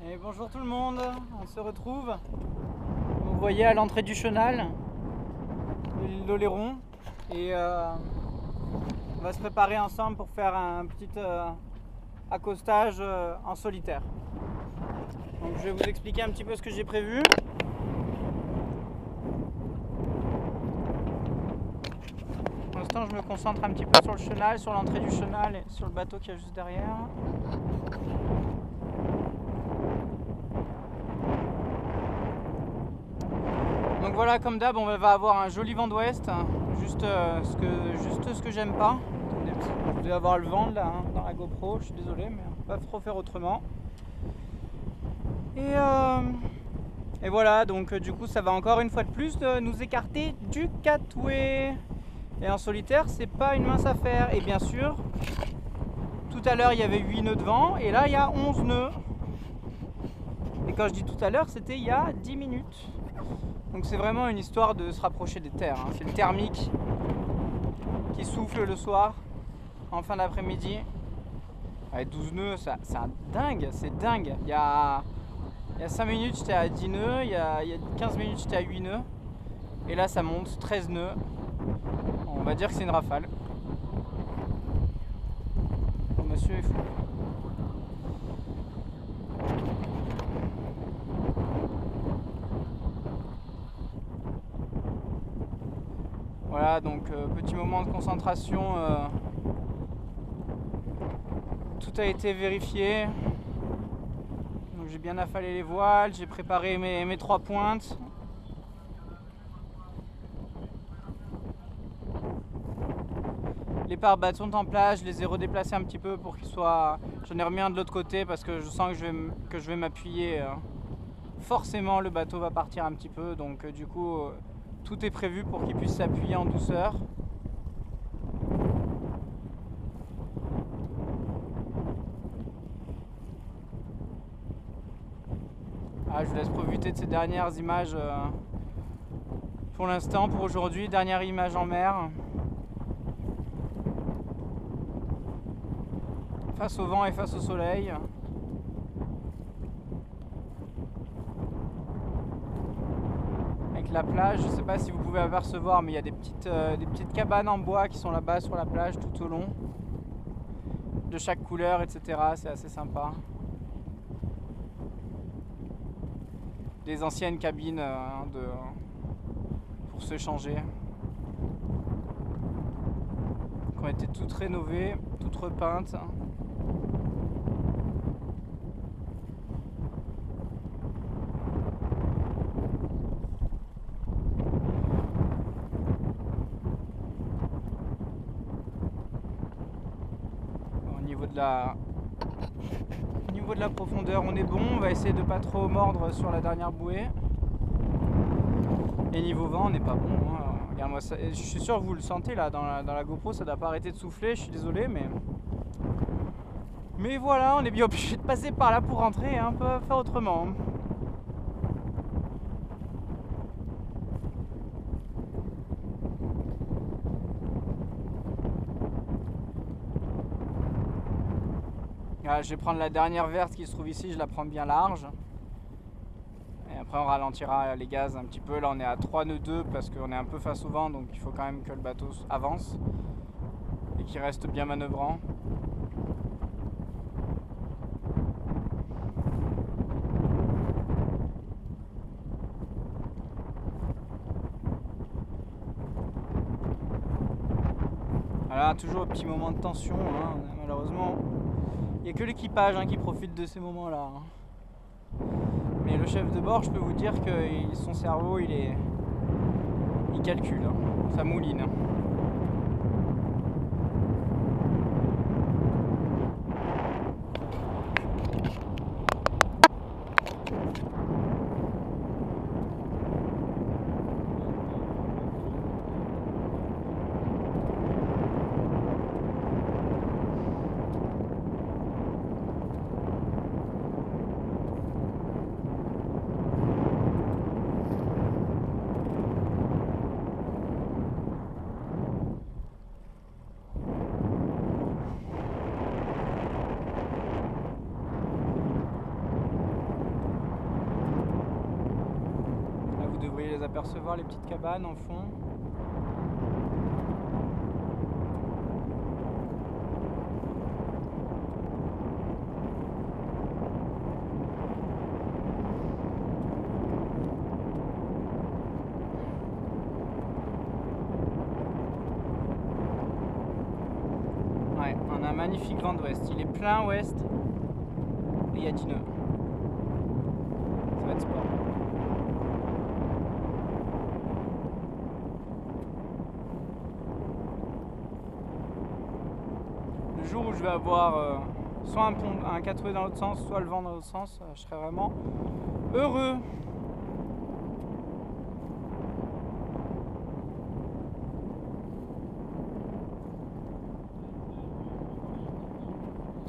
Et bonjour tout le monde, on se retrouve. Vous voyez à l'entrée du chenal, de l'île d'Oléron. Et on va se préparer ensemble pour faire un petit accostage en solitaire. Donc je vais vous expliquer un petit peu ce que j'ai prévu. Pour l'instant je me concentre un petit peu sur le chenal, sur l'entrée du chenal et sur le bateau qu'il y a juste derrière. Donc voilà, comme d'hab, on va avoir un joli vent d'ouest, juste ce que j'aime pas. Vous devez avoir le vent là dans la GoPro, je suis désolé, mais on va pas trop faire autrement. Et voilà, donc du coup ça va encore une fois de plus nous écarter du Catoué. Et en solitaire, c'est pas une mince affaire. Et bien sûr, tout à l'heure il y avait 8 nœuds de vent, et là il y a 11 nœuds. Et quand je dis tout à l'heure, c'était il y a 10 minutes. Donc c'est vraiment une histoire de se rapprocher des terres. C'est le thermique qui souffle le soir, en fin d'après-midi. Avec 12 nœuds, c'est dingue, c'est dingue. Il y a 5 minutes, j'étais à 10 nœuds. Il y a 15 minutes, j'étais à 8 nœuds. Et là, ça monte, 13 nœuds. On va dire que c'est une rafale. Oh, monsieur est fou. Voilà, donc petit moment de concentration. Tout a été vérifié. Donc j'ai bien affalé les voiles, j'ai préparé mes 3 pointes. Les pare-balles sont en place, je les ai redéplacés un petit peu pour qu'ils soient... J'en ai remis un de l'autre côté parce que je sens que je vais m'appuyer. Forcément le bateau va partir un petit peu, donc du coup tout est prévu pour qu'il puisse s'appuyer en douceur. Je vous laisse profiter de ces dernières images pour l'instant, pour aujourd'hui. Dernière image en mer. Face au vent et face au soleil. Avec la plage, je ne sais pas si vous pouvez apercevoir, mais il y a des petites cabanes en bois qui sont là-bas sur la plage tout au long. De chaque couleur, etc. C'est assez sympa. Des anciennes cabines pour se changer, qui ont été toutes rénovées, toutes repeintes. Au niveau de la profondeur, on est bon. On va essayer de pas trop mordre sur la dernière bouée. Et niveau vent, on n'est pas bon. Regarde-moi ça. Je suis sûr que vous le sentez là dans la GoPro, ça doit pas arrêter de souffler. Je suis désolé, mais voilà, on est bien obligé de passer par là pour rentrer. On peut faire autrement. Je vais prendre la dernière verte qui se trouve ici, je la prends bien large. Et après on ralentira les gaz un petit peu. Là on est à 3 nœuds 2 parce qu'on est un peu face au vent, donc il faut quand même que le bateau avance et qu'il reste bien manœuvrant. Voilà, toujours un petit moment de tension, malheureusement. Il n'y a que l'équipage qui profite de ces moments-là. Mais le chef de bord, je peux vous dire que son cerveau, il calcule, ça mouline. apercevoir les petites cabanes en fond. Ouais, on a un magnifique vent d'ouest. Il est plein ouest et il y a 10 nœuds. Ça va être sport. Le jour où je vais avoir soit un catway dans l'autre sens, soit le vent dans l'autre sens, je serai vraiment heureux.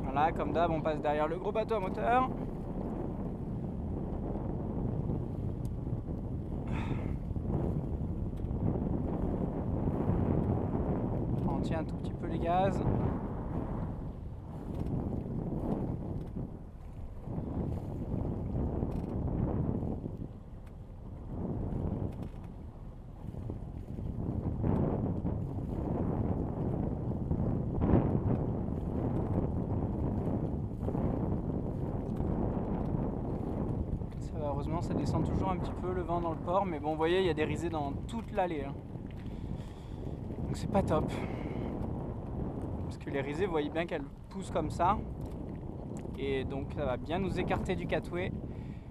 Voilà, comme d'hab, on passe derrière le gros bateau à moteur. On tient un tout petit peu les gaz. Heureusement, ça descend toujours un petit peu le vent dans le port, mais bon, vous voyez, il y a des risées dans toute l'allée. Hein. Donc c'est pas top. Parce que les risées, vous voyez bien qu'elles poussent comme ça. Et donc ça va bien nous écarter du catway.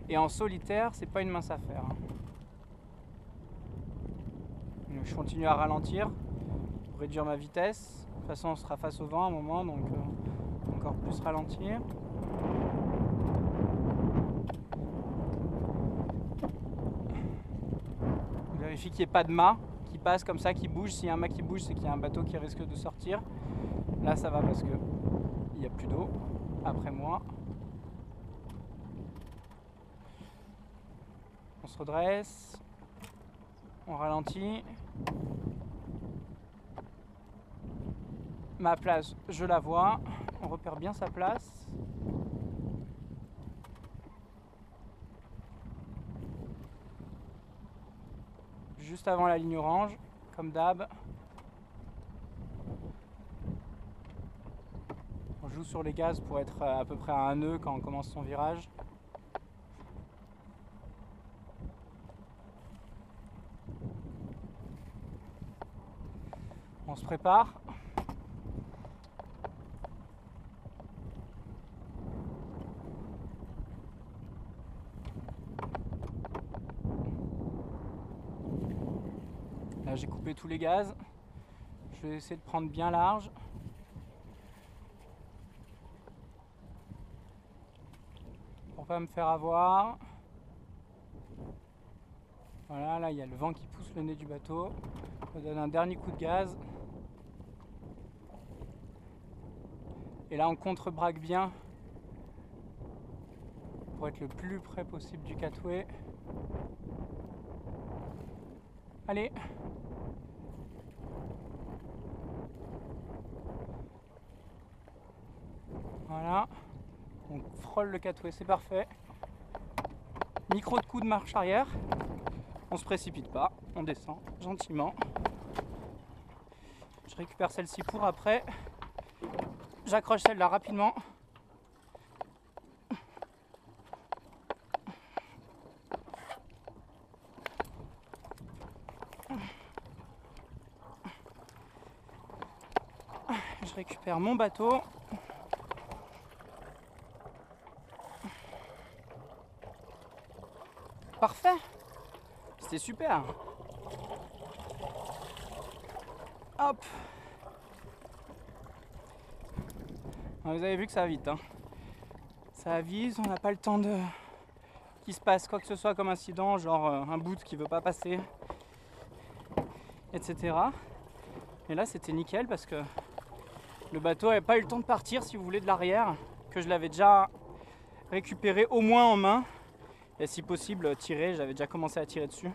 Et en solitaire, c'est pas une mince affaire. Hein. Donc, je continue à ralentir pour réduire ma vitesse. De toute façon, on sera face au vent à un moment, donc encore plus ralentir. Vérifie qu'il n'y ait pas de mât qui passe comme ça, qui bouge. S'il y a un mât qui bouge, c'est qu'il y a un bateau qui risque de sortir. Là, ça va parce que il n'y a plus d'eau après moi. On se redresse, on ralentit. Ma place, je la vois. On repère bien sa place. Juste avant la ligne orange, comme d'hab. On joue sur les gaz pour être à peu près à un nœud quand on commence son virage. On se prépare. Là, j'ai coupé tous les gaz. Je vais essayer de prendre bien large. Pour pas me faire avoir. Voilà, là il y a le vent qui pousse le nez du bateau. On donne un dernier coup de gaz. Et là on contre-braque bien pour être le plus près possible du catway. Allez. Voilà. On frôle le catway, c'est parfait. Micro de coup de marche arrière. On se précipite pas, on descend gentiment. Je récupère celle-ci pour après. J'accroche celle-là rapidement. Je récupère mon bateau. Parfait. C'était super. Hop. Vous avez vu que ça va vite. Hein. Ça avise, on n'a pas le temps de qu'il se passe quoi que ce soit comme incident, genre un boot qui veut pas passer, etc. Et là c'était nickel parce que le bateau n'avait pas eu le temps de partir, si vous voulez, de l'arrière, que je l'avais déjà récupéré au moins en main. Et si possible tirer, j'avais déjà commencé à tirer dessus.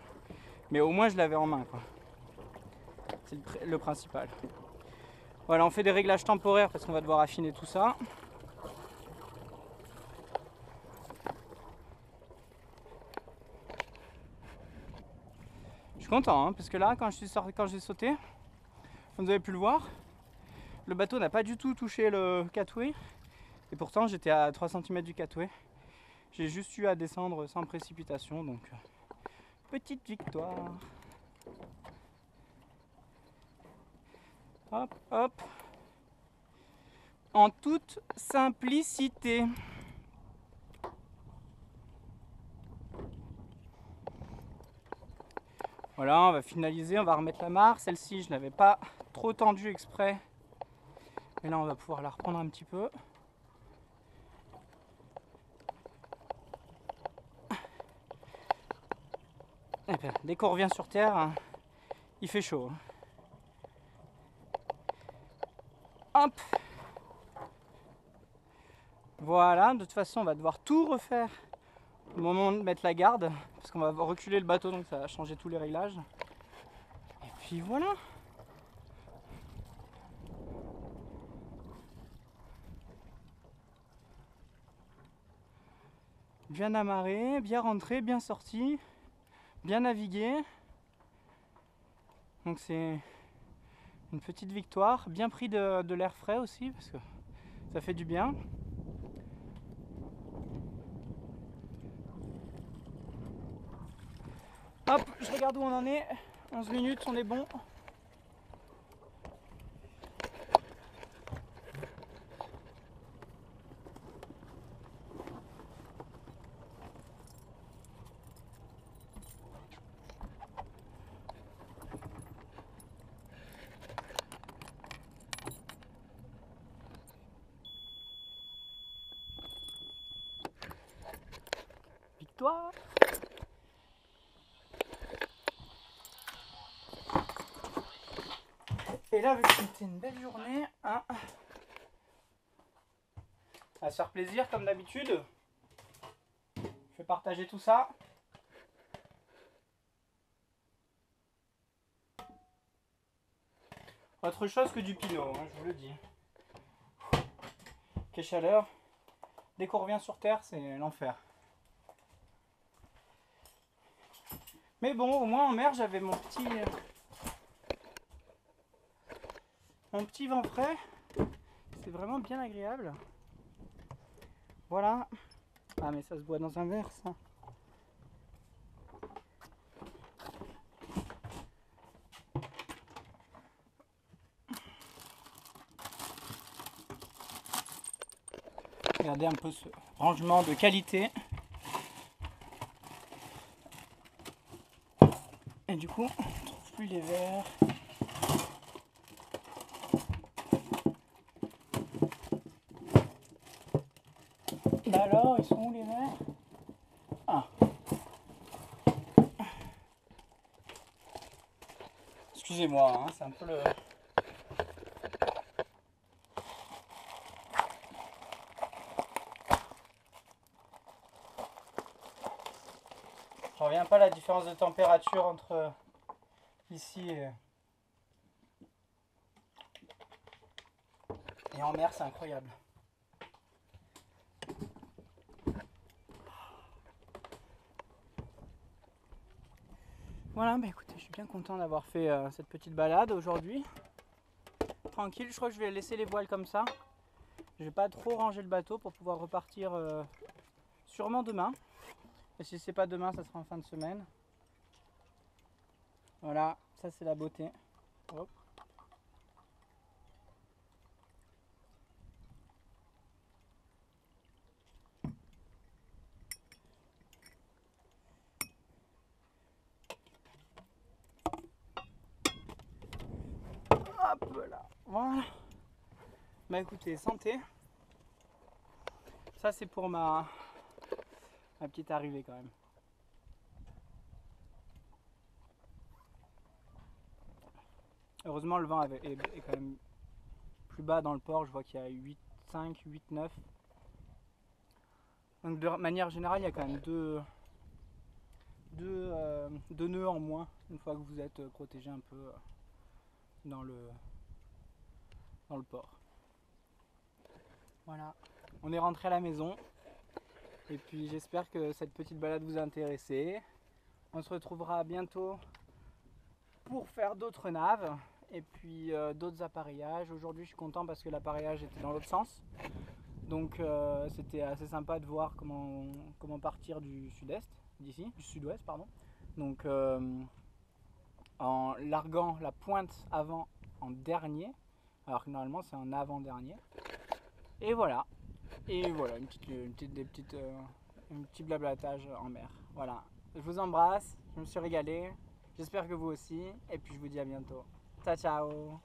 Mais au moins je l'avais en main, quoi. C'est le principal. Voilà, on fait des réglages temporaires parce qu'on va devoir affiner tout ça. suis content hein, parce que là quand j'ai sauté, vous avez pu le voir, le bateau n'a pas du tout touché le catway et pourtant j'étais à 3 cm du catway. J'ai juste eu à descendre sans précipitation, donc petite victoire. Hop, hop. En toute simplicité. Voilà, on va finaliser, on va remettre la mare. Celle-ci, je n'avais pas trop tendue exprès. Et là, on va pouvoir la reprendre un petit peu. Et bien, dès qu'on revient sur terre, hein, il fait chaud. Hop. Voilà, de toute façon, on va devoir tout refaire au moment de mettre la garde. Parce qu'on va reculer le bateau, donc ça va changer tous les réglages. Et puis voilà. Bien amarré, bien rentré, bien sorti, bien navigué. Donc c'est une petite victoire, bien pris de l'air frais aussi parce que ça fait du bien. Hop, je regarde où on en est. 11 minutes, on est bon. Victoire. Et là, vu que c'était une belle journée, hein, on va se faire plaisir comme d'habitude. Je vais partager tout ça. Autre chose que du pinot, hein, je vous le dis. Quelle chaleur. Dès qu'on revient sur terre, c'est l'enfer. Mais bon, au moins en mer, j'avais mon petit vent frais. C'est vraiment bien agréable. Voilà. Ah mais ça se boit dans un verre ça. Regardez un peu ce rangement de qualité. Et du coup, on ne trouve plus les verres. Bah alors, ils sont où les verres? Ah. Excusez-moi, hein, c'est un peu le... Je reviens pas à la différence de température entre ici et en mer, c'est incroyable. Voilà, bah écoutez, je suis bien content d'avoir fait cette petite balade aujourd'hui. Tranquille, je crois que je vais laisser les voiles comme ça. Je vais pas trop ranger le bateau pour pouvoir repartir sûrement demain. Et si c'est pas demain, ça sera en fin de semaine. Voilà, ça c'est la beauté. Hop. Hop là, voilà. Bah écoutez, santé. Ça c'est pour ma petite arrivée quand même. Heureusement le vent est quand même plus bas dans le port, je vois qu'il y a 8,5, 8,9. Donc de manière générale il y a quand même deux nœuds en moins une fois que vous êtes protégé un peu dans le port. Voilà, on est rentré à la maison et puis j'espère que cette petite balade vous a intéressé. On se retrouvera bientôt pour faire d'autres naves et puis d'autres appareillages. Aujourd'hui je suis content parce que l'appareillage était dans l'autre sens. Donc c'était assez sympa de voir comment partir du sud-est, d'ici, du sud-ouest pardon. Donc en larguant la pointe avant en dernier, alors que normalement c'est en avant-dernier. Et voilà. Et voilà, un petit blablatage en mer. Voilà. Je vous embrasse, je me suis régalé. J'espère que vous aussi. Et puis je vous dis à bientôt. Ciao ciao.